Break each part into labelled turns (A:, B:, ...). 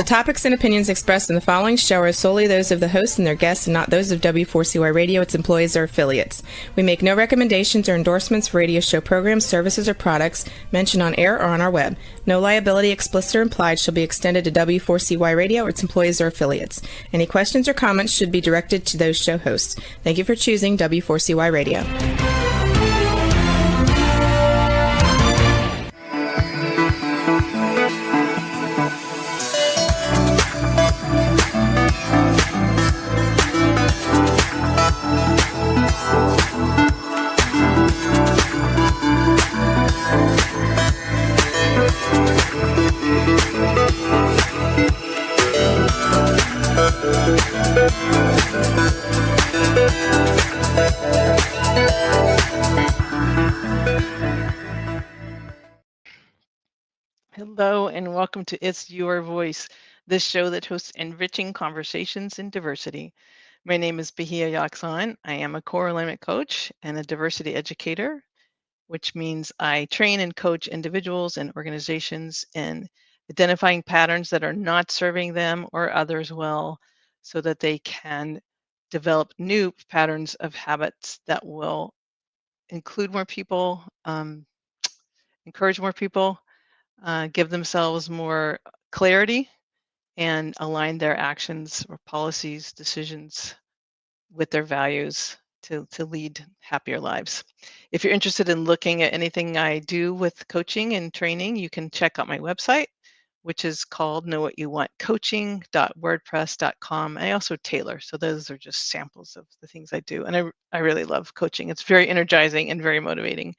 A: topics and opinions expressed in the following show are solely those of the host and their guests and not those of W4CY Radio, its employees, or affiliates. We make no recommendations or endorsements for radio show programs, services, or products mentioned on air or on our web. No liability, explicit or implied, shall be extended to W4CY Radio or its employees or affiliates. Any questions or comments should be directed to those show hosts. Thank you for choosing W4CY Radio.
B: Hello and welcome to It's Your Voice, this show that hosts enriching conversations in diversity. My name is Bahia Yaxan. I am a core alignment coach and a diversity educator, which means I train and coach individuals and organizations in identifying patterns that are not serving them or others well so that they can develop new patterns of habits that will include more people, encourage more people, give themselves more clarity, and align their actions or policies, decisions with their values to lead happier lives. If you're interested in looking at anything I do with coaching and training, you can check out my website, which is called Know What You Want Coaching.wordpress.com. I also tailor, so those are just samples of the things I do. And I really love coaching. It's very energizing and very motivating.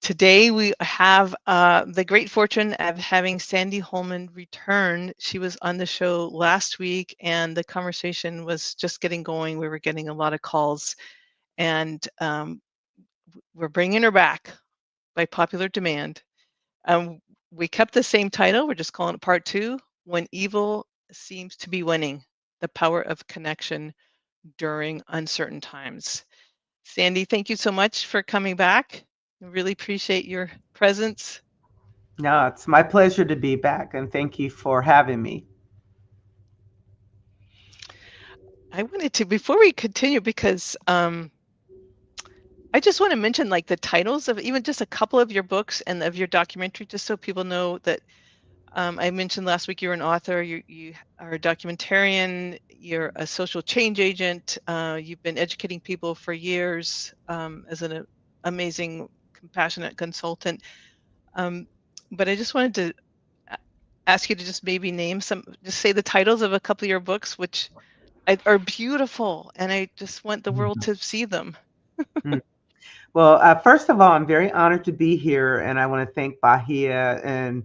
B: Today we have the great fortune of having Sandy Holman return. She was on the show last week and the conversation was just getting going. We were getting a lot of calls and we're bringing her back by popular demand. We kept the same title. We're just calling it part 2, When Evil Seems to Be Winning, the Power of Connection During Uncertain Times. Sandy, thank you so much for coming back. I really appreciate your presence.
C: No, it's my pleasure to be back, and thank you for having me.
B: I wanted to, before we continue, because I just want to mention like the titles of even just a couple of your books and of your documentary, just so people know that I mentioned last week you're an author, you are a documentarian, you're a social change agent, you've been educating people for years as an amazing, compassionate consultant. But I just wanted to ask you to just maybe name just say the titles of a couple of your books, which are beautiful, and I just want the world to see them.
C: Well, first of all, I'm very honored to be here, and I want to thank Bahia and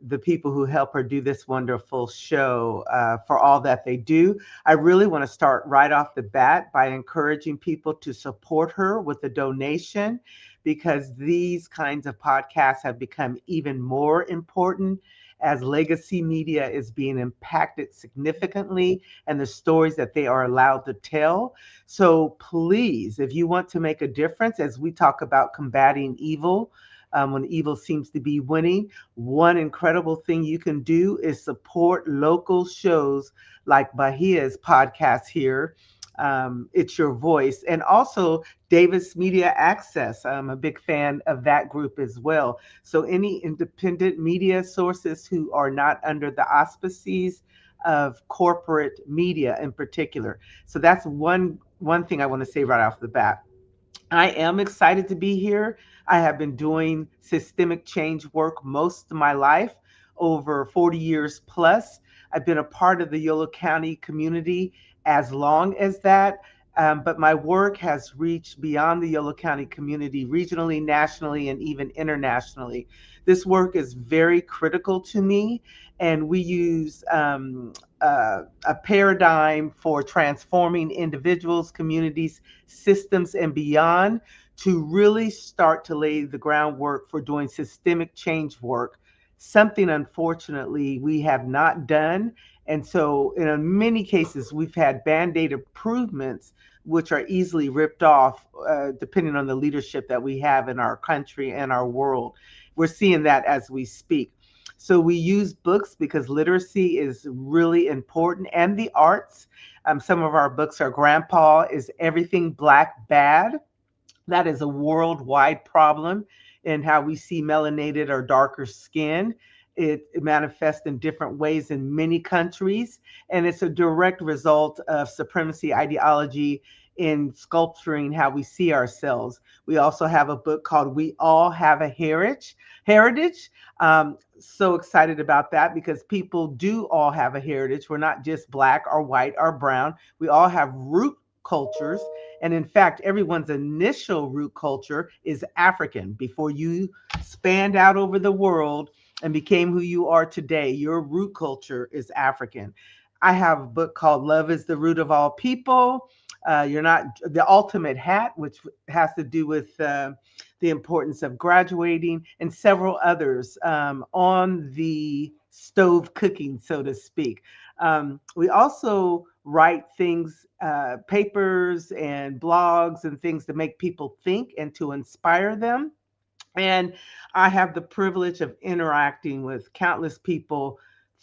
C: the people who help her do this wonderful show for all that they do. I really want to start right off the bat by encouraging people to support her with a donation, because these kinds of podcasts have become even more important as legacy media is being impacted significantly and the stories that they are allowed to tell. So please, if you want to make a difference, as we talk about combating evil, when evil seems to be winning, one incredible thing you can do is support local shows like Bahia's podcast here. It's Your Voice, and also Davis Media Access. I'm a big fan of that group as well. So any independent media sources who are not under the auspices of corporate media in particular. So that's one thing I want to say right off the bat. I am excited to be here. I have been doing systemic change work most of my life, over 40 years plus. I've been a part of the Yolo County community as long as that, but my work has reached beyond the Yolo County community regionally, nationally, and even internationally. This work is very critical to me, and we use a paradigm for transforming individuals, communities, systems, and beyond to really start to lay the groundwork for doing systemic change work, something unfortunately we have not done. And so in many cases, we've had Band-Aid improvements, which are easily ripped off depending on the leadership that we have in our country and our world. We're seeing that as we speak. So we use books because literacy is really important, and the arts. Some of our books are Grandpa Is Everything Black Bad? That is a worldwide problem in how we see melanated or darker skin. It manifests in different ways in many countries, and it's a direct result of supremacy ideology in sculpturing how we see ourselves. We also have a book called We All Have a Heritage. So excited about that because people do all have a heritage. We're not just black or white or brown. We all have root cultures, and in fact, everyone's initial root culture is African. Before you spanned out over the world and became who you are today, your root culture is African. I have a book called Love is the Root of All People. You're not the ultimate hat, which has to do with the importance of graduating, and several others on the stove cooking, so to speak. We also write things, papers and blogs and things to make people think and to inspire them. And I have the privilege of interacting with countless people,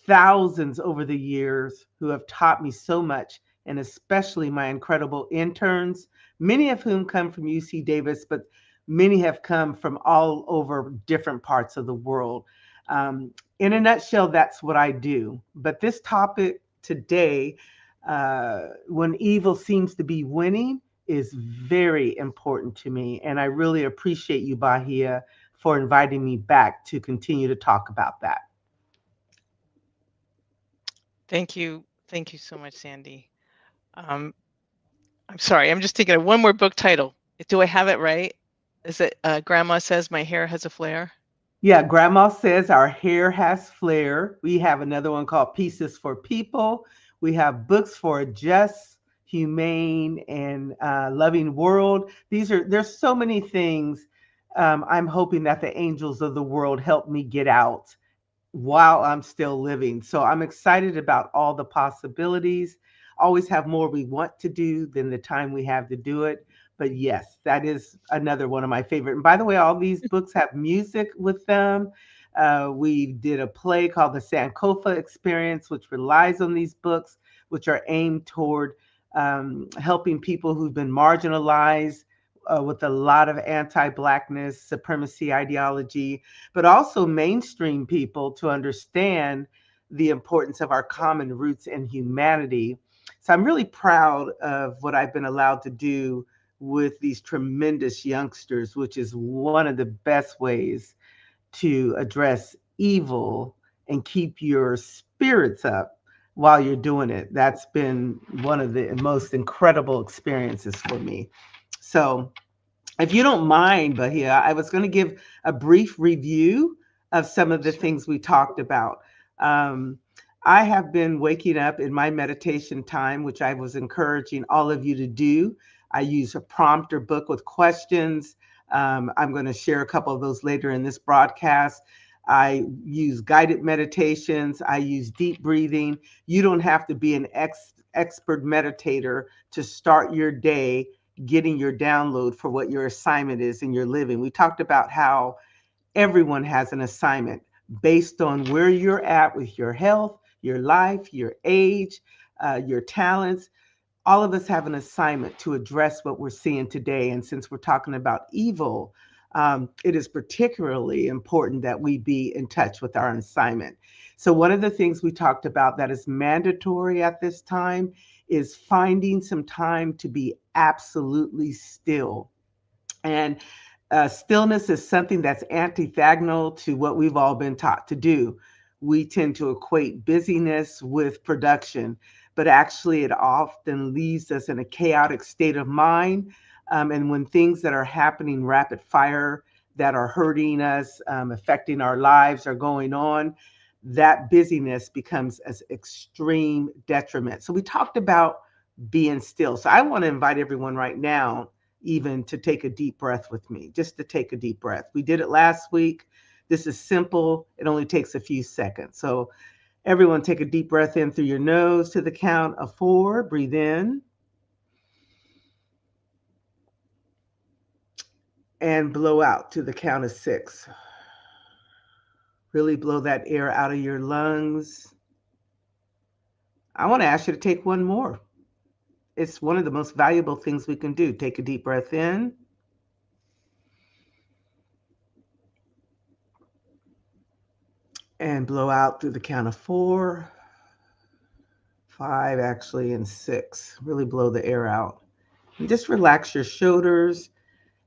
C: thousands over the years, who have taught me so much, and especially my incredible interns, many of whom come from UC Davis, but many have come from all over different parts of the world. In a nutshell, that's what I do. But this topic today, when evil seems to be winning, is very important to me. And I really appreciate you, Bahia, for inviting me back to continue to talk about that.
B: Thank you. Thank you so much, Sandy. I'm sorry, I'm just thinking of one more book title. Do I have it right? Is it Grandma Says My Hair Has a Flare?
C: Yeah, Grandma Says Our Hair Has Flair. We have another one called Pieces for People. We have Books for a Just, Humane, and Loving World. There's so many things. I'm hoping that the angels of the world help me get out while I'm still living. So I'm excited about all the possibilities. Always have more we want to do than the time we have to do it. But yes, that is another one of my favorite. And by the way, all these books have music with them. We did a play called the Sankofa Experience, which relies on these books, which are aimed toward helping people who've been marginalized with a lot of anti-Blackness, supremacy ideology, but also mainstream people to understand the importance of our common roots in humanity. So I'm really proud of what I've been allowed to do with these tremendous youngsters, which is one of the best ways to address evil and keep your spirits up while you're doing it. That's been one of the most incredible experiences for me. So if you don't mind, Bahia, I was going to give a brief review of some of the things we talked about. Um, I have been waking up in my meditation time, which I was encouraging all of you to do. I use a prompt or book with questions. I'm going to share a couple of those later in this broadcast. I use guided meditations. I use deep breathing. You don't have to be an expert meditator to start your day getting your download for what your assignment is in your living. We talked about how everyone has an assignment based on where you're at with your health, your life, your age, your talents. All of us have an assignment to address what we're seeing today. And since we're talking about evil, it is particularly important that we be in touch with our assignment. So, one of the things we talked about that is mandatory at this time is finding some time to be absolutely still. And stillness is something that's antithegonal to what we've all been taught to do. We tend to equate busyness with production, but actually, it often leaves us in a chaotic state of mind. And when things that are happening rapid fire, that are hurting us, affecting our lives, are going on, that busyness becomes an extreme detriment. So, we talked about being still. So, I want to invite everyone right now even to take a deep breath with me, just to take a deep breath. We did it last week. This is simple. It only takes a few seconds. So everyone take a deep breath in through your nose to the count of 4. Breathe in and blow out to the count of 6. Really blow that air out of your lungs. I want to ask you to take one more. It's one of the most valuable things we can do. Take a deep breath in. And blow out through the count of 4, 5 actually, and 6. Really blow the air out. And just relax your shoulders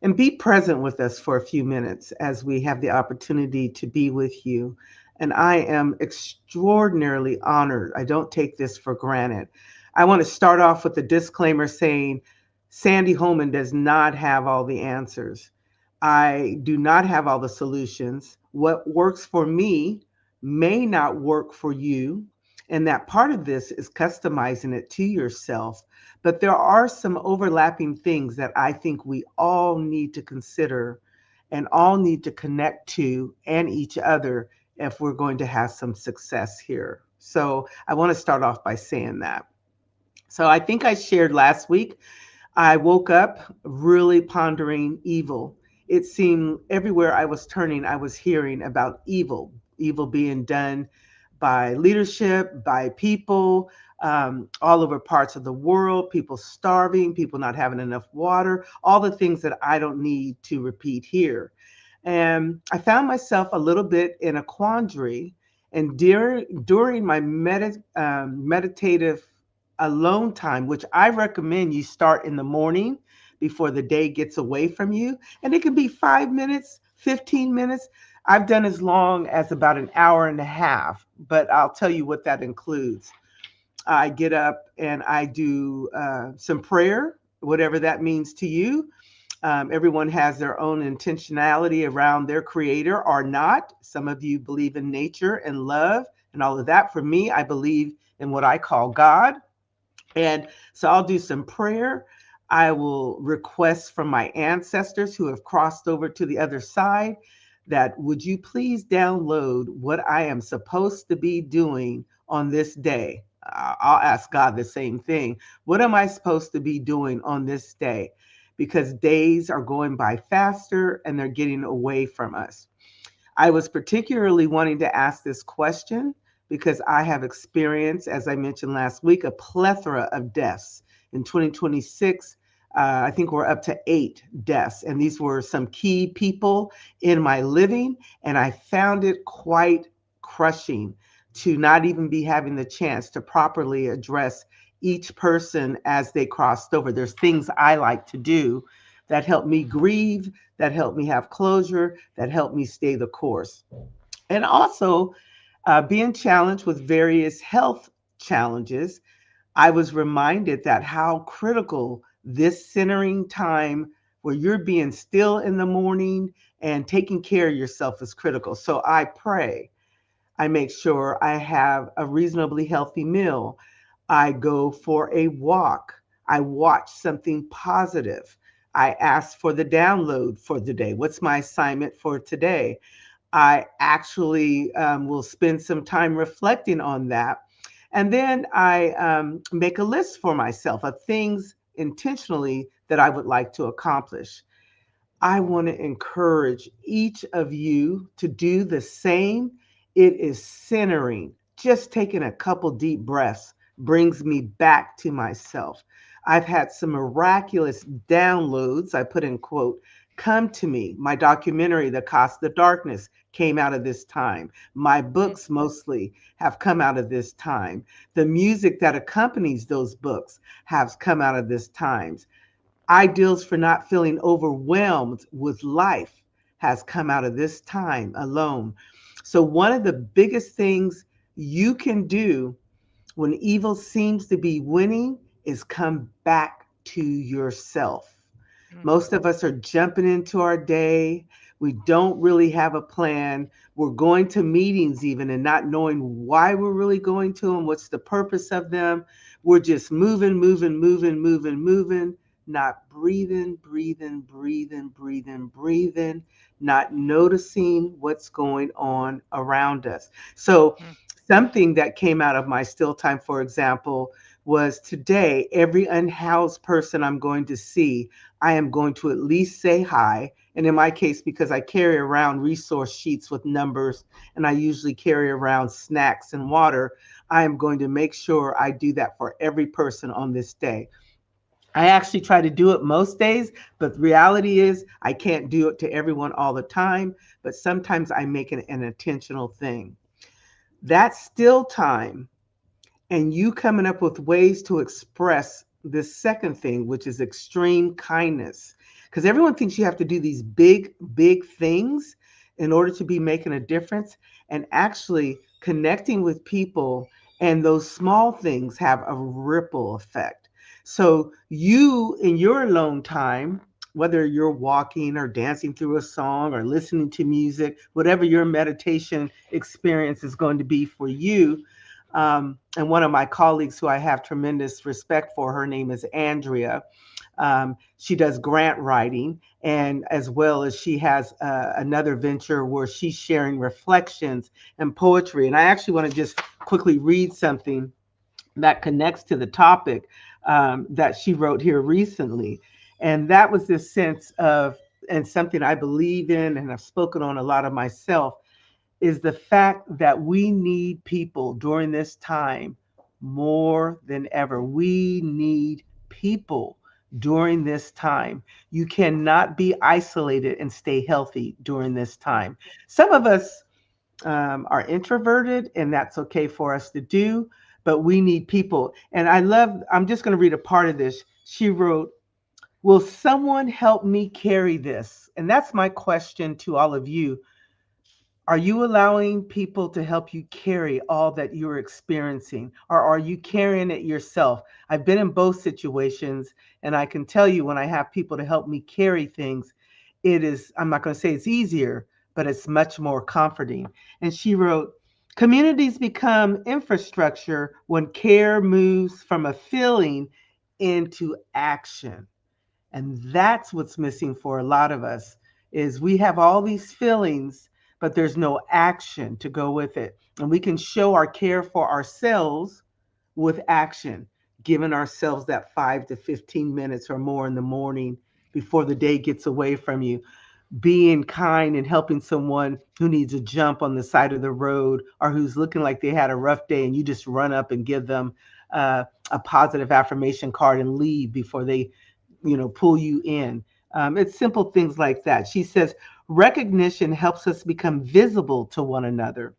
C: and be present with us for a few minutes as we have the opportunity to be with you. And I am extraordinarily honored. I don't take this for granted. I want to start off with a disclaimer saying Sandy Holman does not have all the answers. I do not have all the solutions. What works for me may not work for you. And that part of this is customizing it to yourself. But there are some overlapping things that I think we all need to consider and all need to connect to and each other if we're going to have some success here. So I want to start off by saying that. So I think I shared last week, I woke up really pondering evil. It seemed everywhere I was turning, I was hearing about evil, evil being done by leadership, by people, all over parts of the world, people starving, people not having enough water, all the things that I don't need to repeat here. And I found myself a little bit in a quandary. And during my meditative alone time, which I recommend you start in the morning before the day gets away from you. And it can be 5 minutes, 15 minutes. I've done as long as about an hour and a half, but I'll tell you what that includes. I get up and I do some prayer, whatever that means to you. Everyone has their own intentionality around their creator or not. Some of you believe in nature and love and all of that. For me, I believe in what I call God. And so I'll do some prayer. I will request from my ancestors who have crossed over to the other side that would you please download what I am supposed to be doing on this day? I'll ask God the same thing. What am I supposed to be doing on this day? Because days are going by faster and they're getting away from us. I was particularly wanting to ask this question because I have experienced, as I mentioned last week, a plethora of deaths. In 2026, I think we're up to 8 deaths, and these were some key people in my living, and I found it quite crushing to not even be having the chance to properly address each person as they crossed over. There's things I like to do that help me grieve, that help me have closure, that help me stay the course. And also, being challenged with various health challenges, I was reminded that how critical this centering time where you're being still in the morning and taking care of yourself is critical. So I pray. I make sure I have a reasonably healthy meal. I go for a walk. I watch something positive. I ask for the download for the day. What's my assignment for today? I actually will spend some time reflecting on that. And then I make a list for myself of things intentionally that I would like to accomplish. I want to encourage each of you to do the same. It is centering. Just taking a couple deep breaths brings me back to myself. I've had some miraculous downloads, I put in quote, come to me. My documentary, The Cost of Darkness, came out of this time. My books mostly have come out of this time. The music that accompanies those books has come out of this time. Ideals for not feeling overwhelmed with life has come out of this time alone. So, one of the biggest things you can do when evil seems to be winning is come back to yourself. Most of us are jumping into our day. We don't really have a plan. We're going to meetings even and not knowing why we're really going to them, what's the purpose of them. We're just moving, not breathing, not noticing what's going on around us. So something that came out of my still time, for example, was today, every unhoused person I'm going to see, I am going to at least say hi. And in my case, because I carry around resource sheets with numbers and I usually carry around snacks and water, I am going to make sure I do that for every person on this day. I actually try to do it most days, but the reality is I can't do it to everyone all the time, but sometimes I make it an intentional thing. That still time and you coming up with ways to express this second thing, which is extreme kindness. Because everyone thinks you have to do these big, big things in order to be making a difference. And actually, connecting with people and those small things have a ripple effect. So, you in your alone time, whether you're walking or dancing through a song or listening to music, whatever your meditation experience is going to be for you, and one of my colleagues who I have tremendous respect for, her name is Andrea. She does grant writing, and as well as she has another venture where she's sharing reflections and poetry. And I actually want to just quickly read something that connects to the topic that she wrote here recently. And that was this sense of, and something I believe in and I've spoken on a lot of myself, is the fact that we need people during this time more than ever. We need people during this time. You cannot be isolated and stay healthy during this time. Some of us are introverted, and that's okay for us to do, but we need people. And I'm just going to read a part of this. She wrote, "Will someone help me carry this?" And that's my question to all of you. Are you allowing people to help you carry all that you're experiencing, or are you carrying it yourself? I've been in both situations, and I can tell you when I have people to help me carry things, it is, I'm not going to say it's easier, but it's much more comforting. And she wrote, "Communities become infrastructure when care moves from a feeling into action." And that's what's missing for a lot of us is we have all these feelings, but there's no action to go with it. And we can show our care for ourselves with action, giving ourselves that 5 to 15 minutes or more in the morning before the day gets away from you, being kind and helping someone who needs a jump on the side of the road or who's looking like they had a rough day, and you just run up and give them a positive affirmation card and leave before they pull you in. It's simple things like that. She says, recognition helps us become visible to one another.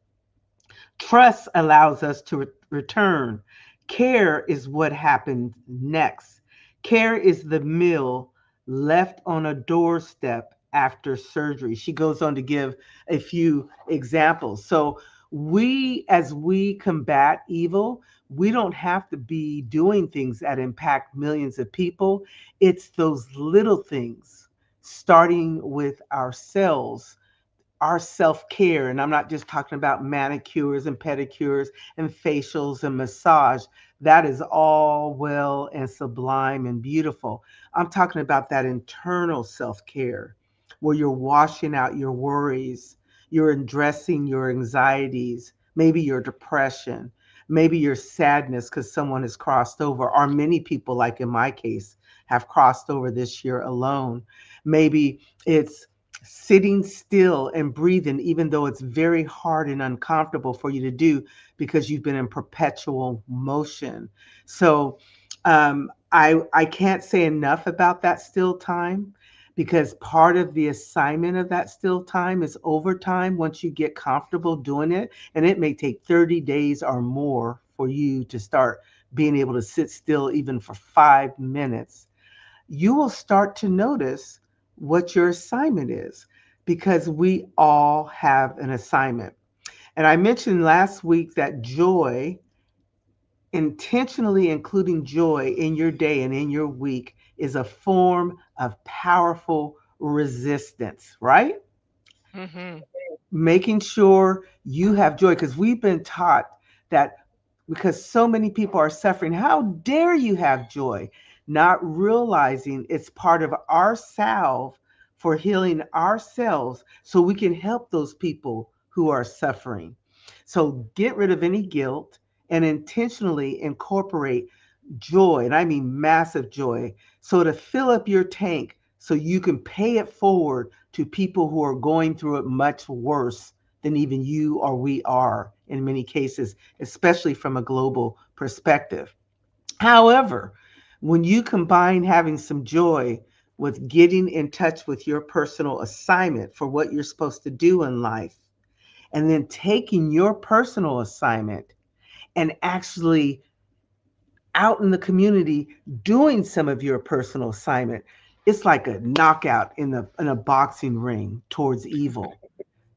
C: Trust allows us to return. Care is what happens next. Care is the meal left on a doorstep after surgery. She goes on to give a few examples. So, as we combat evil, we don't have to be doing things that impact millions of people. It's those little things, starting with ourselves, our self-care. And I'm not just talking about manicures and pedicures and facials and massage. That is all well and sublime and beautiful. I'm talking about that internal self-care where you're washing out your worries, you're addressing your anxieties, maybe your depression, maybe your sadness because someone has crossed over, or many people, like in my case, have crossed over this year alone. Maybe it's sitting still and breathing, even though it's very hard and uncomfortable for you to do because you've been in perpetual motion. So I can't say enough about that still time, because part of the assignment of that still time is overtime once you get comfortable doing it. And it may take 30 days or more for you to start being able to sit still even for 5 minutes. You will start to notice what your assignment is, because we all have an assignment. And I mentioned last week that joy, intentionally including joy in your day and in your week, is a form of powerful resistance, right?
B: Mm-hmm.
C: Making sure you have joy, because we've been taught that because so many people are suffering, how dare you have joy, not realizing it's part of our salve for healing ourselves so we can help those people who are suffering. So get rid of any guilt and intentionally incorporate joy, and I mean massive joy. So to fill up your tank so you can pay it forward to people who are going through it much worse than even you or we are in many cases, especially from a global perspective. However, when you combine having some joy with getting in touch with your personal assignment for what you're supposed to do in life, and then taking your personal assignment and actually out in the community doing some of your personal assignment, it's like a knockout in a boxing ring towards evil.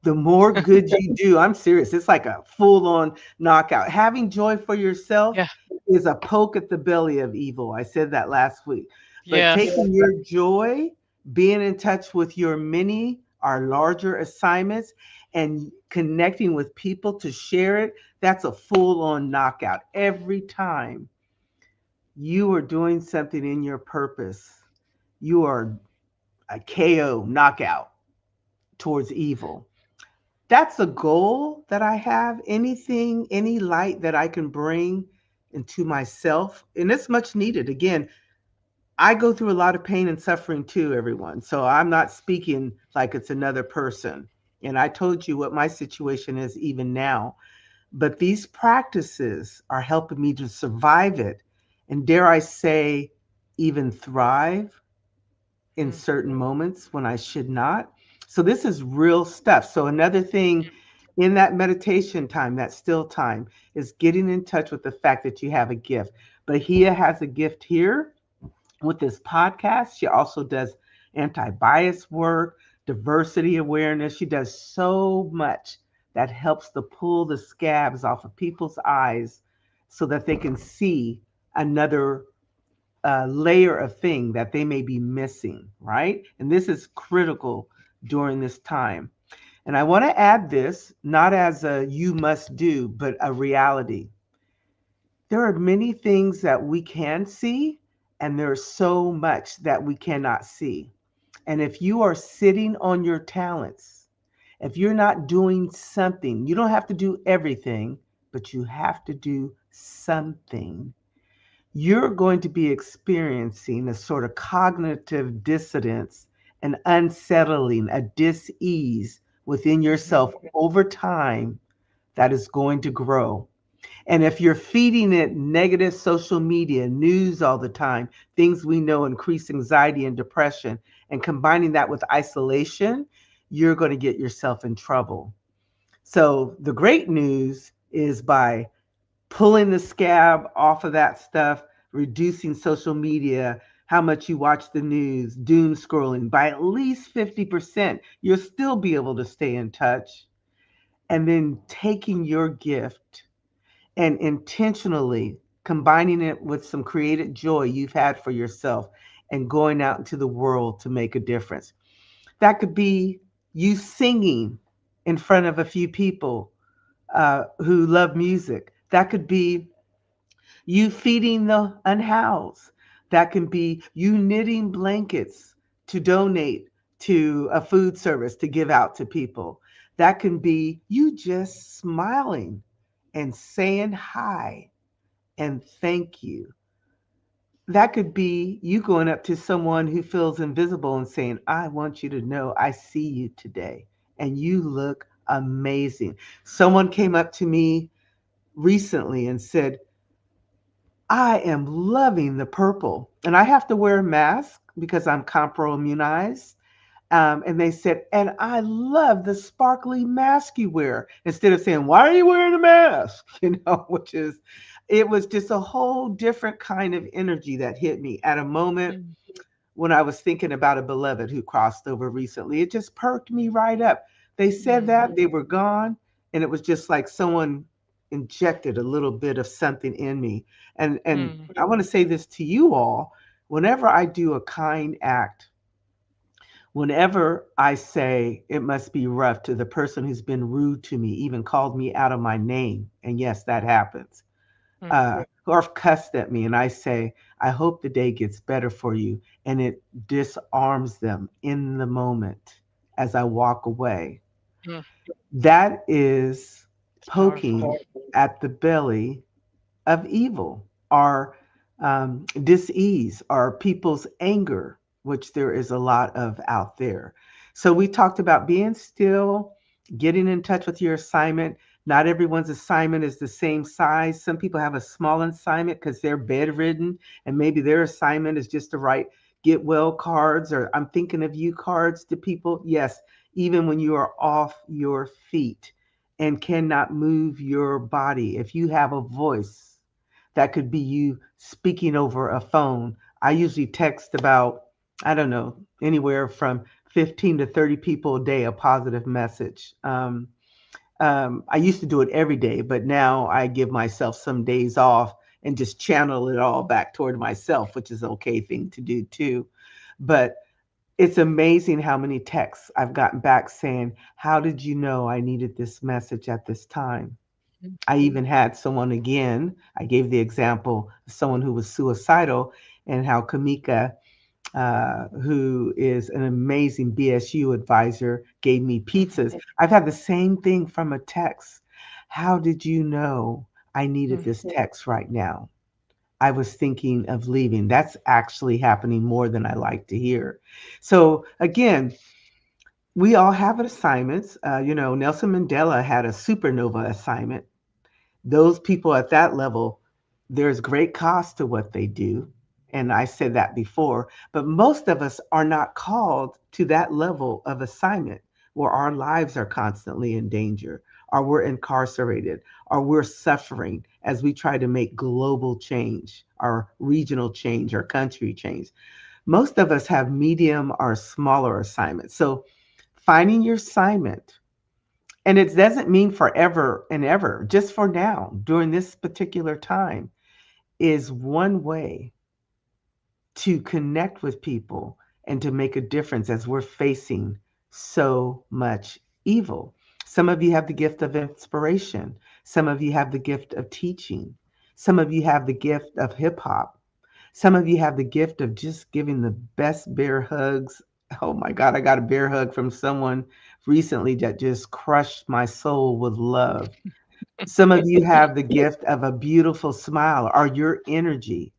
C: The more good you do, I'm serious, it's like a full on knockout. Having joy for yourself
B: Yeah.
C: is a poke at the belly of evil. I said that last week. But
B: Yes.
C: taking your joy, being in touch with your mini or larger assignments, and connecting with people to share it, that's a full on knockout. Every time you are doing something in your purpose, you are a KO knockout towards evil. That's a goal that I have. Anything, any light that I can bring into myself, and it's much needed. Again, I go through a lot of pain and suffering too, everyone. So I'm not speaking like it's another person. And I told you what my situation is even now. But these practices are helping me to survive it. And dare I say, even thrive in
B: Mm.
C: certain moments when I should not. So this is real stuff. So another thing in that meditation time, that still time, is getting in touch with the fact that you have a gift. Bahia has a gift here with this podcast. She also does anti-bias work, diversity awareness. She does so much that helps to pull the scabs off of people's eyes so that they can see another layer of thing that they may be missing, right? And this is critical during this time. And I want to add this not as a you must do, but a reality. There are many things that we can see, and there's so much that we cannot see. And if you are sitting on your talents, if you're not doing something, you don't have to do everything, but you have to do something. You're going to be experiencing a sort of cognitive dissonance, an unsettling, a dis-ease within
B: Mhm.
C: yourself over time that is going to grow. And if you're feeding it negative social media, news all the time, things we know increase anxiety and depression, and combining that with isolation, you're going to get yourself in trouble. So the great news is by pulling the scab off of that stuff, reducing social media, how much you watch the news, doom scrolling by at least 50%, you'll still be able to stay in touch. And then taking your gift and intentionally combining it with some creative joy you've had for yourself and going out into the world to make a difference. That could be you singing in front of a few people who love music. That could be you feeding the unhoused. That can be you knitting blankets to donate to a food service to give out to people. That can be you just smiling and saying hi and thank you. That could be you going up to someone who feels invisible and saying, I want you to know I see you today and you look amazing. Someone came up to me recently and said, I am loving the purple. And I have to wear a mask because I'm comproimmunized. And they said, and I love the sparkly mask you wear. Instead of saying, why are you wearing a mask? Which is, it was just a whole different kind of energy that hit me at a moment
B: Mm.
C: when I was thinking about a beloved who crossed over recently. It just perked me right up. They said
B: Mm.
C: that, they were gone, and it was just like someone injected a little bit of something in me. And
B: Mm.
C: I want to say this to you all. Whenever I do a kind act, whenever I say it must be rough to the person who's been rude to me, even called me out of my name, and yes, that happens,
B: Mm.
C: or cussed at me, and I say, I hope the day gets better for you. And it disarms them in the moment as I walk away.
B: Mm.
C: That is
B: It's powerful.
C: poking at the belly of evil, or dis-ease or people's anger, which there is a lot of out there. So we talked about being still, getting in touch with your assignment. Not everyone's assignment is the same size. Some people have a small assignment because they're bedridden, and maybe their assignment is just to write get well cards or I'm thinking of you cards to people. Yes, even when you are off your feet and cannot move your body, if you have a voice, that could be you speaking over a phone. I usually text about, I don't know, anywhere from 15 to 30 people a day, a positive message. I used to do it every day, but now I give myself some days off and just channel it all back toward myself, which is an okay thing to do too. But it's amazing how many texts I've gotten back saying, how did you know I needed this message at this time? I even had someone again, I gave the example of someone who was suicidal and how Kamika, who is an amazing BSU advisor, gave me pizzas. I've had the same thing from a text. How did you know I needed this text right now? I was thinking of leaving. That's actually happening more than I like to hear. So again, we all have assignments. Nelson Mandela had a supernova assignment. Those people at that level, there's great cost to what they do. And I said that before, but most of us are not called to that level of assignment where our lives are constantly in danger, or we're incarcerated, or we're suffering as we try to make global change, or regional change, or country change. Most of us have medium or smaller assignments. So finding your assignment, and it doesn't mean forever and ever, just for now, during this particular time, is one way to connect with people and to make a difference as we're facing so much evil. Some of you have the gift of inspiration. Some of you have the gift of teaching. Some of you have the gift of hip hop. Some of you have the gift of just giving the best bear hugs. Oh my God, I got a bear hug from someone recently that just crushed my soul with love. Some of you have the gift of a beautiful smile or your energy.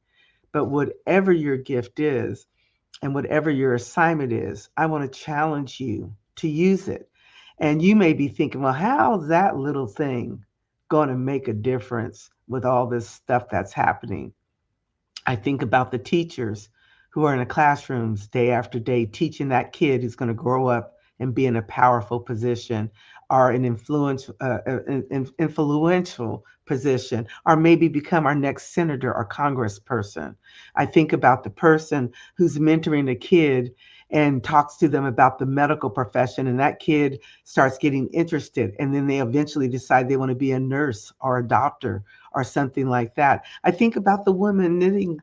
C: But whatever your gift is and whatever your assignment is, I want to challenge you to use it. And you may be thinking, well, how's that little thing going to make a difference with all this stuff that's happening? I think about the teachers who are in the classrooms day after day teaching that kid who's going to grow up and be in a powerful position or influential position, or maybe become our next senator or congressperson. I think about the person who's mentoring a kid and talks to them about the medical profession, and that kid starts getting interested, and then they eventually decide they want to be a nurse or a doctor or something like that. I think about the women knitting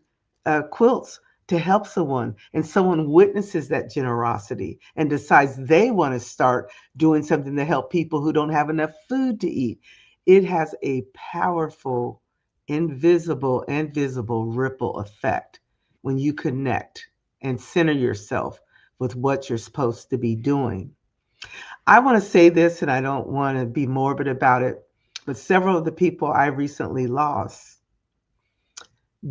C: quilts to help someone, and someone witnesses that generosity and decides they want to start doing something to help people who don't have enough food to eat. It has a powerful, invisible and visible ripple effect when you connect and center yourself with what you're supposed to be doing. I want to say this, and I don't want to be morbid about it, but several of the people I recently lost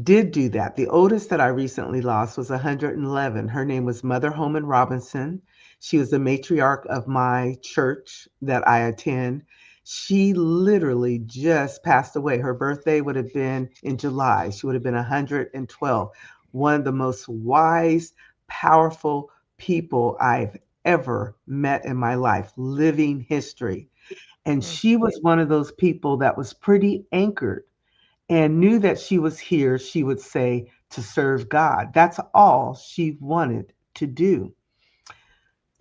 C: did do that. The oldest that I recently lost was 111. Her name was Mother Holman Robinson. She was the matriarch of my church that I attend. She literally just passed away. Her birthday would have been in July. She would have been 112. One of the most wise, powerful people I've ever met in my life, living history. And she was one of those people that was pretty anchored and knew that she was here, she would say, to serve God. That's all she wanted to do.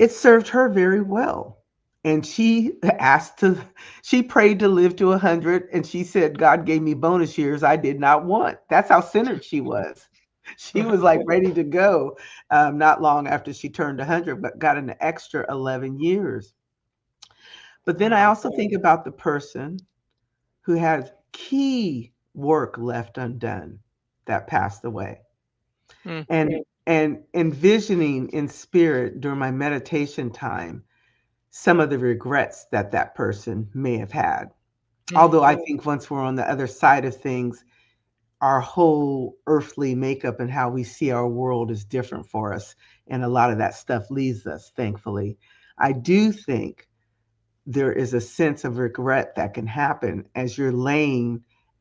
C: It served her very well. And she prayed to live to 100, and she said, God gave me bonus years I did not want. That's how centered she was. She was like ready to go not long after she turned 100, but got an extra 11 years. But then I also think about the person who has key work left undone that passed away. And envisioning in spirit during my meditation time some of the regrets that that person may have had. Although I think once we're on the other side of things, our whole earthly makeup and how we see our world is different for us. And a lot of that stuff leaves us, thankfully. I do think there is a sense of regret that can happen as you're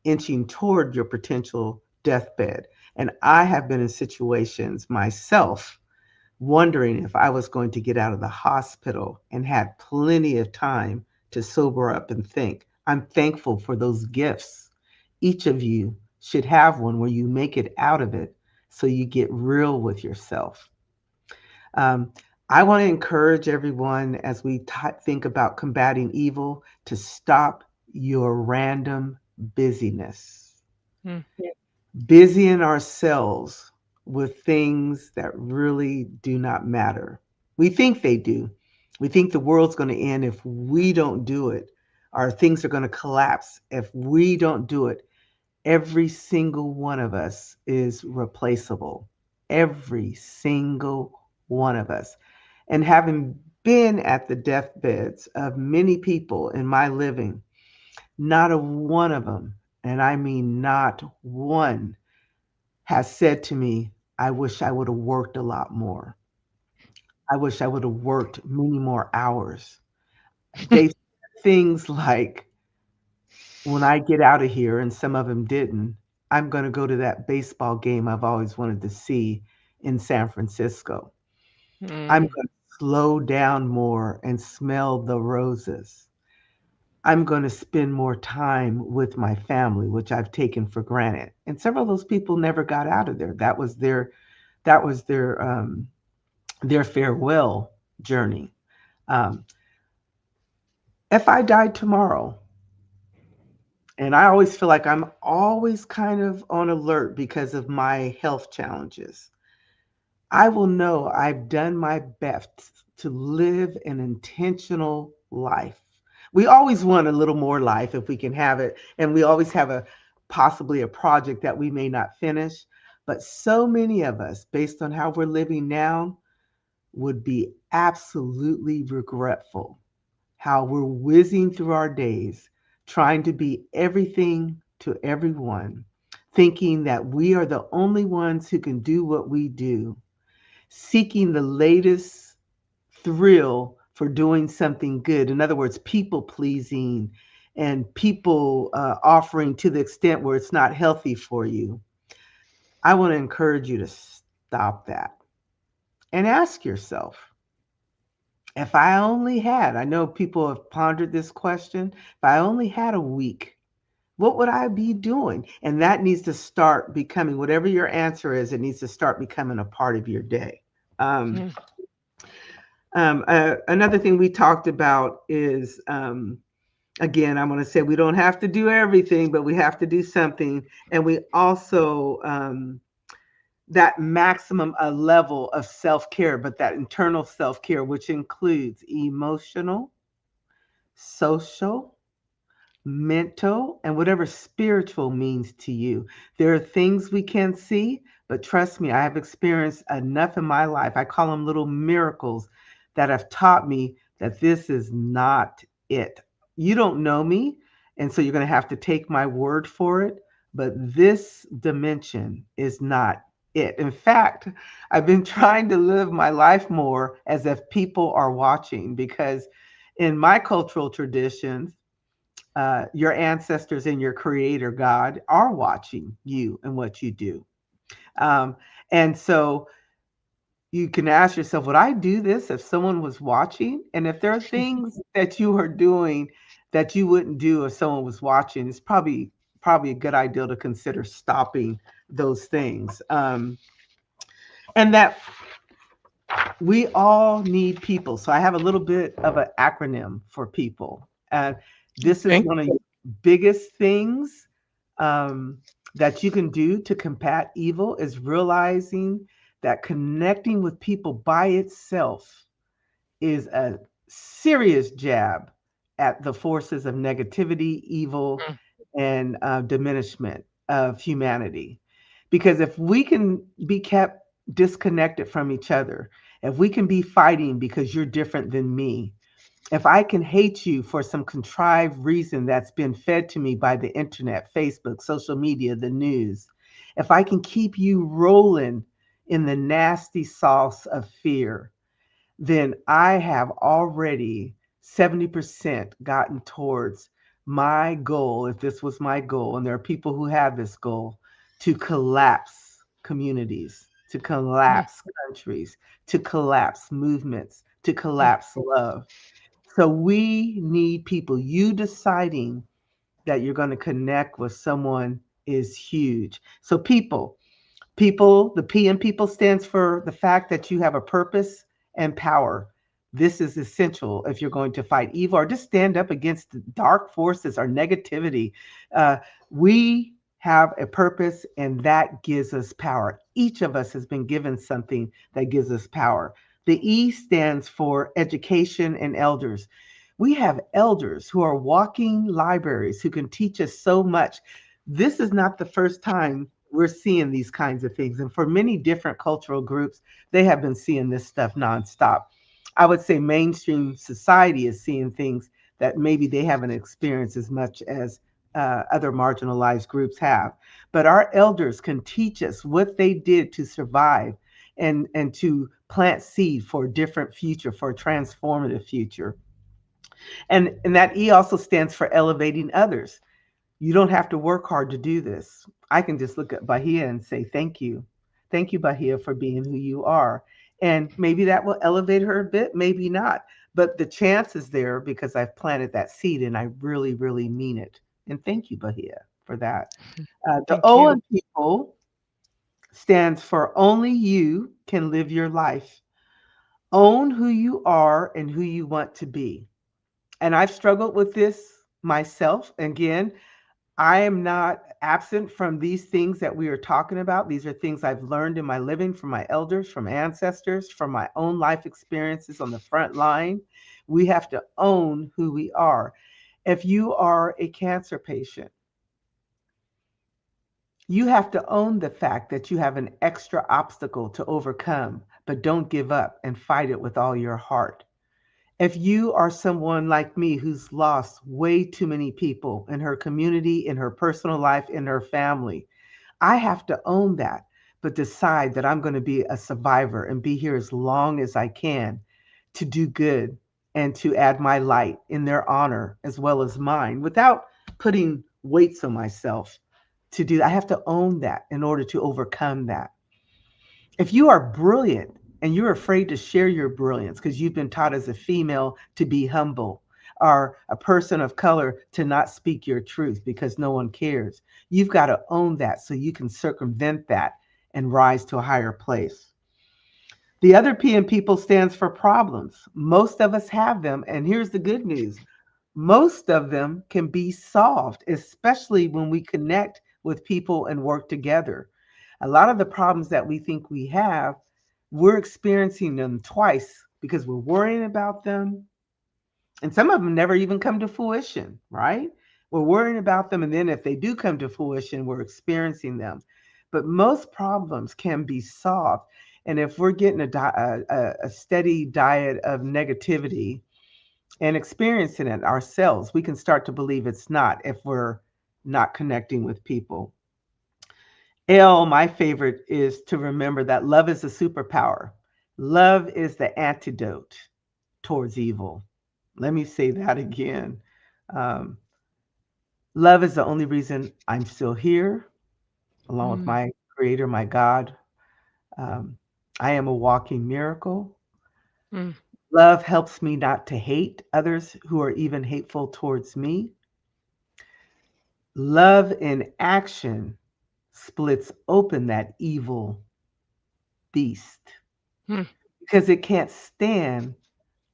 C: inching toward your potential deathbed. And I have been in situations myself wondering if I was going to get out of the hospital and had plenty of time to sober up and think. I'm thankful for those gifts. Each of you should have one where you make it out of it so you get real with yourself. Um, I want to encourage everyone as we think about combating evil to stop your random busyness.
B: Mm.
C: Busying ourselves with things that really do not matter. We think they do. We think the world's going to end if we don't do it, or things are going to collapse if we don't do it. Every single one of us is replaceable. Every single one of us. And having been at the deathbeds of many people in my living, not a one of them, and I mean not one, has said to me, I wish I would have worked a lot more. I wish I would have worked many more hours. They said things like, when I get out of here, and some of them didn't, I'm going to go to that baseball game I've always wanted to see in San Francisco. I'm
B: Mm.
C: going to slow down more and smell the roses. I'm going to spend more time with my family, which I've taken for granted. And several of those people never got out of there. That was their farewell journey. Um, if I died tomorrow, and I always feel like I'm always kind of on alert because of my health challenges, I will know I've done my best to live an intentional life. We always want a little more life if we can have it, and we always have possibly a project that we may not finish. But so many of us, based on how we're living now, would be absolutely regretful how we're whizzing through our days, trying to be everything to everyone, thinking that we are the only ones who can do what we do, seeking the latest thrill for doing something good. In other words, people pleasing and people offering to the extent where it's not healthy for you. I want to encourage you to stop that and ask yourself, if I only had, I know people have pondered this question, if I only had a week, what would I be doing? And that needs to start becoming, whatever your answer is, it needs to start becoming a part of your day. Um,
B: Mm.
C: Another thing we talked about is, again, I'm going to say we don't have to do everything, but we have to do something. And we also, that maximum level of self-care, but that internal self-care, which includes emotional, social, mental, and whatever spiritual means to you. There are things we can't see, but trust me, I have experienced enough in my life. I call them little miracles that have taught me that this is not it. You don't know me, and so you're going to have to take my word for it, but this dimension is not it. In fact, I've been trying to live my life more as if people are watching, because in my cultural traditions, your ancestors and your creator God are watching you and what you do. Um, and so you can ask yourself, would I do this if someone was watching? And if there are things that you are doing that you wouldn't do if someone was watching, it's probably a good idea to consider stopping those things. And that we all need people. So I have a little bit of an acronym for people. And this is
B: Okay.
C: one of the biggest things um, that you can do to combat evil is realizing that connecting with people by itself is a serious jab at the forces of negativity, evil,
B: Mm.
C: and diminishment of humanity. Because if we can be kept disconnected from each other, if we can be fighting because you're different than me, If I can hate you for some contrived reason that's been fed to me by the internet, Facebook, social media, the news, if I can keep you rolling in the nasty sauce of fear, then I have already 70% gotten towards my goal, if this was my goal, and there are people who have this goal, to collapse communities, to
B: Mm,
C: collapse countries, to collapse movements, to
B: mm,
C: collapse love. So we need people. You deciding that you're going to connect with someone is huge. So people, the P in people stands for the fact that you have a purpose and power. This is essential if you're going to fight evil or just stand up against dark forces or negativity. Uh, we have a purpose and that gives us power. Each of us has been given something that gives us power. The E stands for education and elders. We have elders who are walking libraries who can teach us so much. This is not the first time we're seeing these kinds of things. And for many different cultural groups, they have been seeing this stuff nonstop. I would say mainstream society is seeing things that maybe they haven't experienced as much as other marginalized groups have. But our elders can teach us what they did to survive and to plant seed for a different future, for a transformative future. And that E also stands for elevating others. You don't have to work hard to do this. I can just look at Bahia and say, thank you. Thank you, Bahia, for being who you are. And maybe that will elevate her a bit, maybe not. But the chance is there because I've planted that seed and I really, really mean it. And thank you, Bahia, for that. The
B: thank
C: O
B: you.
C: in people stands for only you can live your life. Own who you are and who you want to be. And I've struggled with this myself. Again, I am not absent from these things that we are talking about. These are things I've learned in my living from my elders, from ancestors, from my own life experiences on the front line. We have to own who we are. If you are a cancer patient, you have to own the fact that you have an extra obstacle to overcome, but don't give up and fight it with all your heart. If you are someone like me who's lost way too many people in her community, in her personal life, in her family, I have to own that, but decide that I'm going to be a survivor and be here as long as I can to do good and to add my light in their honor as well as mine without putting weights on myself to do that. I have to own that in order to overcome that. If you are brilliant and you're afraid to share your brilliance because you've been taught as a female to be humble, or a person of color to not speak your truth because no one cares, you've got to own that so you can circumvent that and rise to a higher place. The other P in people stands for problems. Most of us have them. And here's the good news: most of them can be solved, especially when we connect with people and work together. A lot of the problems that we think we have, we're experiencing them twice because we're worrying about them. And some of them never even come to fruition, right? We're worrying about them. And then if they do come to fruition, we're experiencing them. But most problems can be solved. And if we're getting a steady diet of negativity, and experiencing it ourselves, we can start to believe it's not if we're not connecting with people. L, my favorite, is to remember that love is a superpower. Love is the antidote towards evil. Let me say that again. Um, Love is the only reason I'm still here, along with
B: Mm,
C: my creator, my God. Um, I am a walking miracle.
B: mm,
C: Love helps me not to hate others who are even hateful towards me. Love in action splits open that evil beast
B: mm,
C: because it can't stand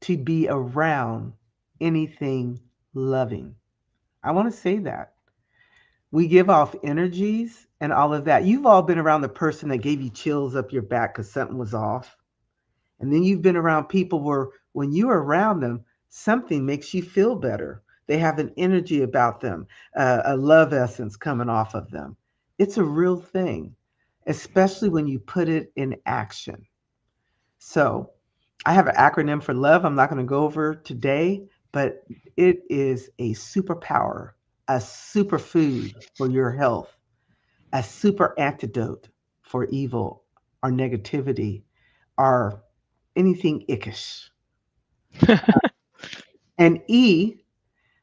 C: to be around anything loving. I want to say that. We give off energies and all of that. You've all been around the person that gave you chills up your back because something was off. And then you've been around people where when you're around them, something makes you feel better. They have an energy about them, a love essence coming off of them. It's a real thing, especially when you put it in action. So I have an acronym for love I'm not going to go over today, but it is a superpower, a superfood for your health, a super antidote for evil or negativity or anything ickish. And E,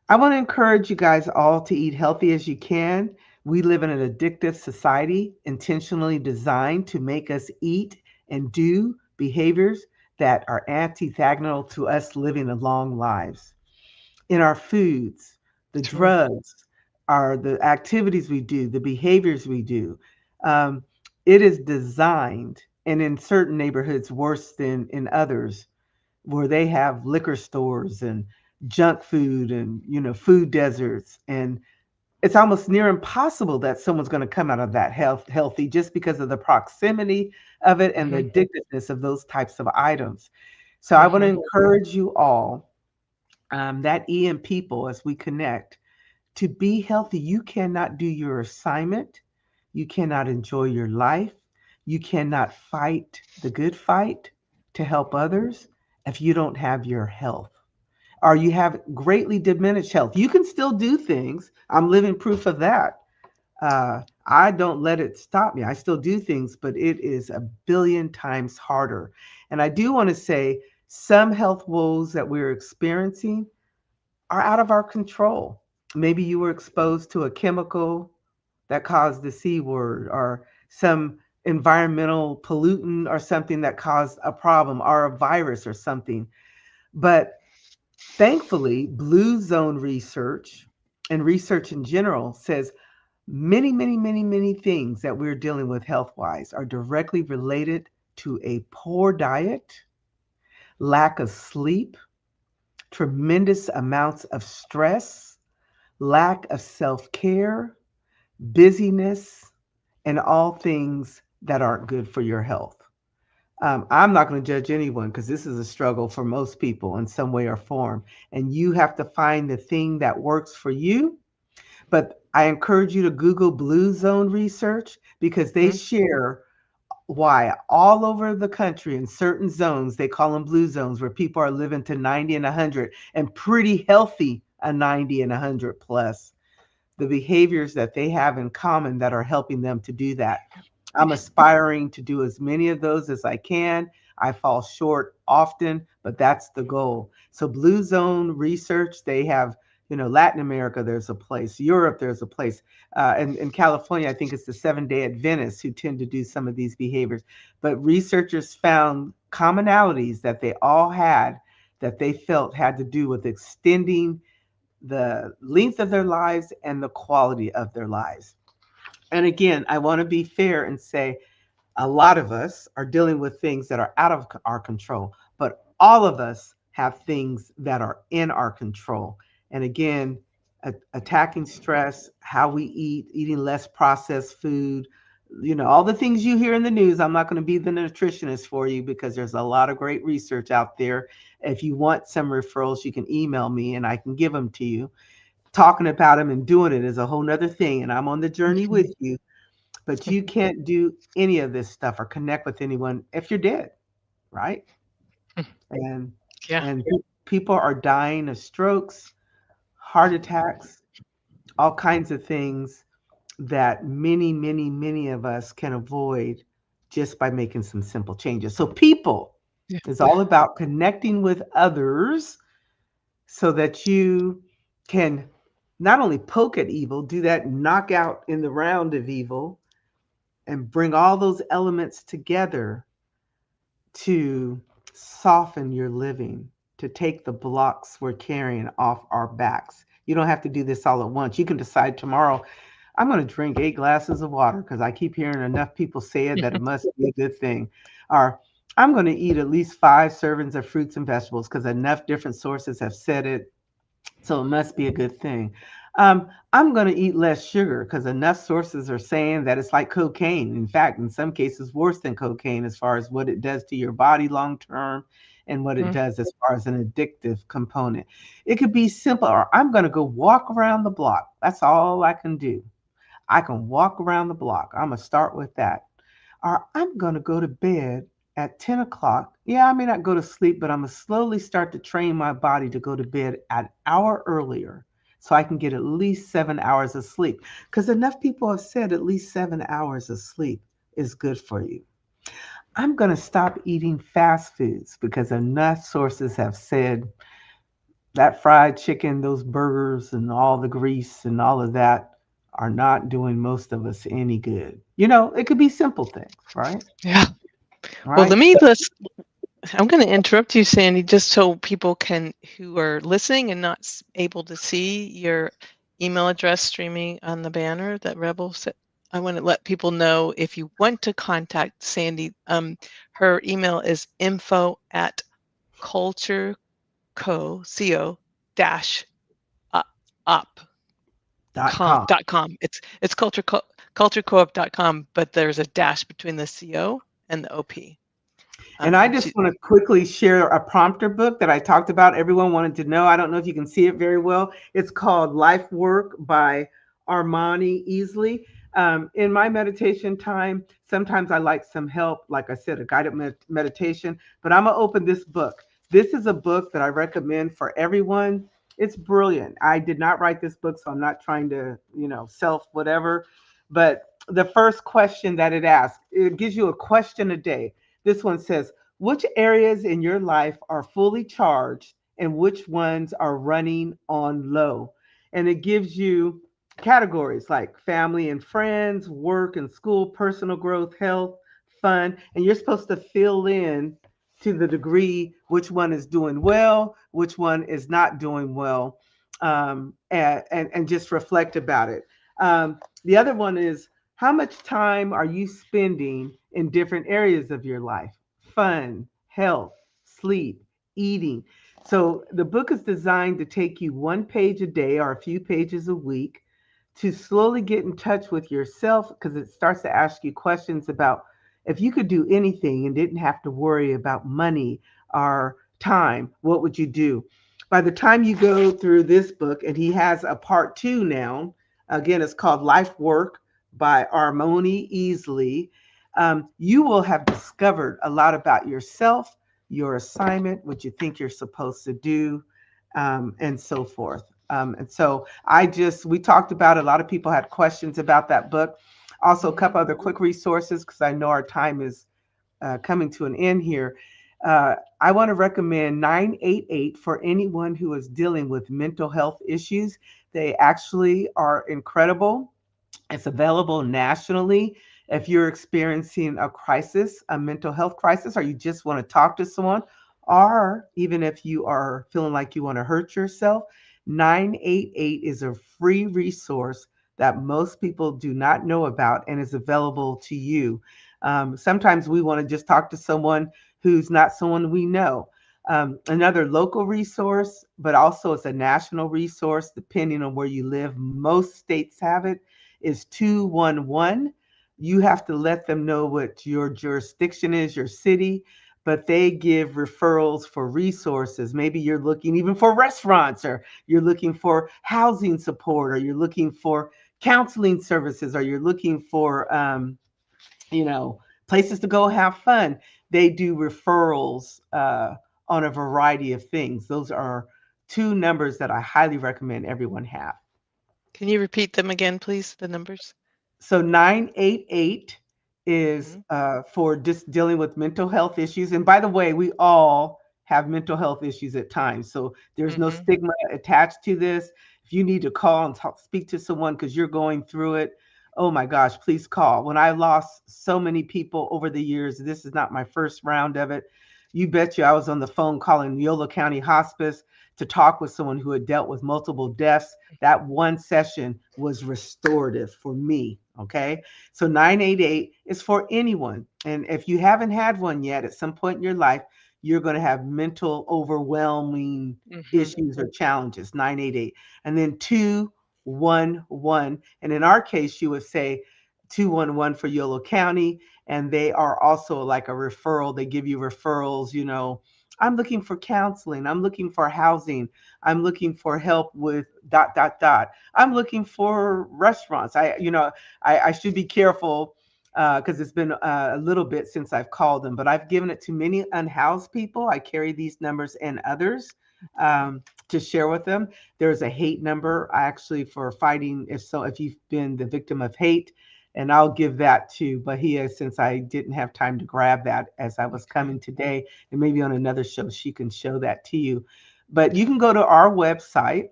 C: I want to encourage you guys all to eat healthy as you can. We live in an addictive society intentionally designed to make us eat and do behaviors that are antagonal to us living a long lives. In our foods, the
B: True.
C: drugs, are the activities we do, the behaviors we do. Um, it is designed, and in certain neighborhoods worse than in others, where they have liquor stores and junk food and food deserts, and it's almost near impossible that someone's going to come out of that healthy just because of the proximity of it and the
B: Hmm.
C: addictiveness of those types of items. So I want to
B: Hmm.
C: encourage you all, that E in people, as we connect, to be healthy. You cannot do your assignment. You cannot enjoy your life. You cannot fight the good fight to help others if you don't have your health or you have greatly diminished health. You can still do things. I'm living proof of that. I don't let it stop me. I still do things, but it is a billion times harder. And I do want to say some health woes that we're experiencing are out of our control. Maybe you were exposed to a chemical that caused the C word, or some environmental pollutant or something that caused a problem, or a virus or something. But thankfully, blue zone research and research in general says many, many, many, many things that we're dealing with health wise are directly related to a poor diet, lack of sleep, tremendous amounts of stress, lack of self care, busyness, and all things that aren't good for your health. I'm not going to judge anyone because this is a struggle for most people in some way or form. And you have to find the thing that works for you. But I encourage you to Google Blue Zone research because they
B: Hmm.
C: share why all over the country in certain zones, they call them blue zones, where people are living to 90 and 100 and pretty healthy, a 90 and 100 plus, the behaviors that they have in common that are helping them to do that. I'm aspiring to do as many of those as I can. I fall short often, but that's the goal. So Blue Zone research, they have, Latin America, there's a place, Europe, there's a place. In California, I think it's the Seven-Day Adventists who tend to do some of these behaviors. But researchers found commonalities that they all had that they felt had to do with extending the length of their lives and the quality of their lives. And again, I want to be fair and say a lot of us are dealing with things that are out of our control, but all of us have things that are in our control. And again, attacking stress, how we eat, eating less processed food, all the things you hear in the news. I'm not going to be the nutritionist for you because there's a lot of great research out there. If you want some referrals, you can email me and I can give them to you. Talking about them and doing it is a whole nother thing. And I'm on the journey with you, but you can't do any of this stuff or connect with anyone if you're dead, right? And
B: Yeah.
C: and people are dying of strokes, heart attacks, all kinds of things that many, many, many of us can avoid just by making some simple changes. So people
B: Yeah.
C: is all about connecting with others so that you can not only poke at evil, do that knockout in the round of evil, and bring all those elements together to soften your living, to take the blocks we're carrying off our backs. You don't have to do this all at once. You can decide tomorrow, I'm going to drink 8 glasses of water because I keep hearing enough people say it that it must be a good thing. Or I'm going to eat at least 5 servings of fruits and vegetables because enough different sources have said it. So it must be a good thing. I'm going to eat less sugar because enough sources are saying that it's like cocaine. In fact, in some cases, worse than cocaine as far as what it does to your body long term and what it
B: Mhm.
C: does as far as an addictive component. It could be simple, or I'm going to go walk around the block. That's all I can do. I can walk around the block. I'm going to start with that. Or I'm going to go to bed at 10 o'clock Yeah, I may not go to sleep, but I'm going to slowly start to train my body to go to bed an hour earlier so I can get at least 7 hours of sleep. Because enough people have said at least 7 hours of sleep is good for you. I'm going to stop eating fast foods because enough sources have said that fried chicken, those burgers, and all the grease and all of that are not doing most of us any good. It could be simple things, right?
B: Yeah. Well,
C: Right.
B: I'm going to interrupt you, Sandy, just so people who are listening and not able to see your email address streaming on the banner that Rebel said. I want to let people know if you want to contact Sandy, her email is info@cultureco dash up
C: .com.
B: .com. It's culturecoop.com, but there's a dash between the CO and the OP.
C: And I just want to quickly share a prompter book that I talked about. Everyone wanted to know. I don't know if you can see it very well. It's called Life Work by Armani Easley. In my meditation time, sometimes I like some help, like I said, a guided meditation, but I'm going to open this book. This is a book that I recommend for everyone. It's brilliant. I did not write this book, so I'm not trying to, self whatever. But the first question that it asks, it gives you a question a day. This one says, which areas in your life are fully charged and which ones are running on low? And it gives you categories like family and friends, work and school, personal growth, health, fun. And you're supposed to fill in to the degree which one is doing well, which one is not doing well, and just reflect about it. The other one is, how much time are you spending in different areas of your life? Fun, health, sleep, eating. So the book is designed to take you one page a day or a few pages a week to slowly get in touch with yourself, because it starts to ask you questions about if you could do anything and didn't have to worry about money or time, what would you do? By the time you go through this book, and he has a part two now, again, it's called Life Work by Armoni Easley. You will have discovered a lot about yourself, your assignment, what you think you're supposed to do, and so forth. And so we talked about it. A lot of people had questions about that book. Also, a couple other quick resources because I know our time is coming to an end here. I want to recommend 988 for anyone who is dealing with mental health issues. They actually are incredible. It's available nationally. If you're experiencing a crisis, a mental health crisis, or you just want to talk to someone, or even if you are feeling like you want to hurt yourself, 988 is a free resource that most people do not know about and is available to you. Sometimes we want to just talk to someone who's not someone we know. Another local resource, but also it's a national resource depending on where you live. Most states have it, is 211. You have to let them know what your jurisdiction is, your city, but they give referrals for resources. Maybe you're looking even for restaurants, or you're looking for housing support, or you're looking for counseling services, or you're looking for, places to go have fun. They do referrals on a variety of things. Those are two numbers that I highly recommend everyone have.
B: Can you repeat them again, please? The numbers?
C: So 988 is for just dealing with mental health issues. And by the way, we all have mental health issues at times. So there's no stigma attached to this. If you need to call and speak to someone because you're going through it, oh my gosh, please call. When I lost so many people over the years, this is not my first round of it. You bet you I was on the phone calling Neola County Hospice to talk with someone who had dealt with multiple deaths. That one session was restorative for me. Okay. So 988 is for anyone. And if you haven't had one yet, at some point in your life, you're going to have mental overwhelming issues or challenges. 988. And then 211. And in our case, you would say 211 for Yolo County. And they are also like a referral. They give you referrals, I'm looking for counseling. I'm looking for housing. I'm looking for help with ... I'm looking for restaurants. I should be careful because it's been a little bit since I've called them, but I've given it to many unhoused people. I carry these numbers and others to share with them. There's a hate number actually for fighting if you've been the victim of hate, and I'll give that to Bahia since I didn't have time to grab that as I was coming today, and maybe on another show she can show that to you. But you can go to our website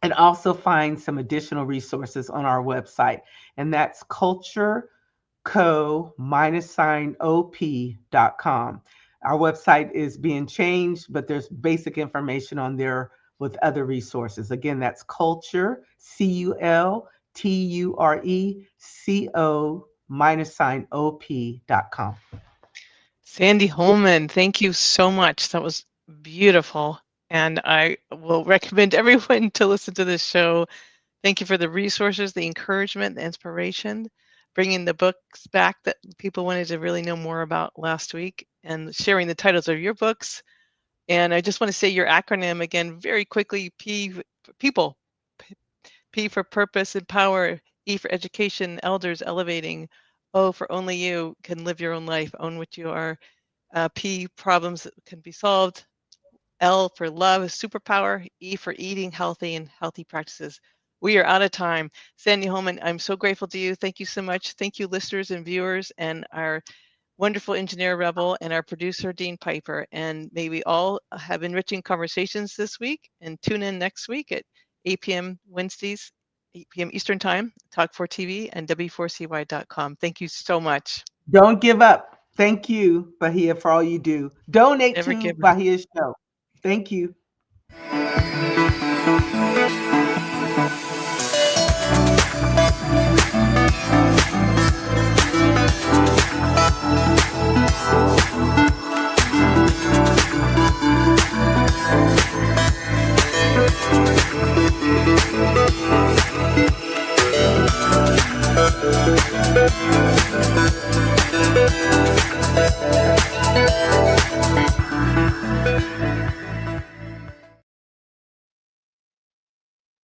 C: and also find some additional resources on our website, and that's Culture Co-op.com. Our website is being changed, but there's basic information on there with other resources. Again, that's Culture, CULTURECO-OP.com.
B: Sandy Holman, thank you so much. That was beautiful. And I will recommend everyone to listen to this show. Thank you for the resources, the encouragement, the inspiration, bringing the books back that people wanted to really know more about last week, and sharing the titles of your books. And I just want to say your acronym again very quickly: people, P for purpose and power, E for education, elders elevating, O for only you can live your own life, own what you are, P, problems that can be solved, L for love, superpower, E for eating healthy and healthy practices. We are out of time. Sandy Holman, I'm so grateful to you. Thank you so much. Thank you, listeners and viewers, and our wonderful engineer Rebel and our producer Dean Piper. And may we all have enriching conversations this week, and tune in next week at 8 p.m. Wednesdays, 8 p.m. Eastern Time, Talk4TV and W4CY.com. Thank you so much.
C: Don't give up. Thank you, Bahia, for all you do. Donate
B: Never
C: to
B: give up.
C: Bahia's show. Thank you.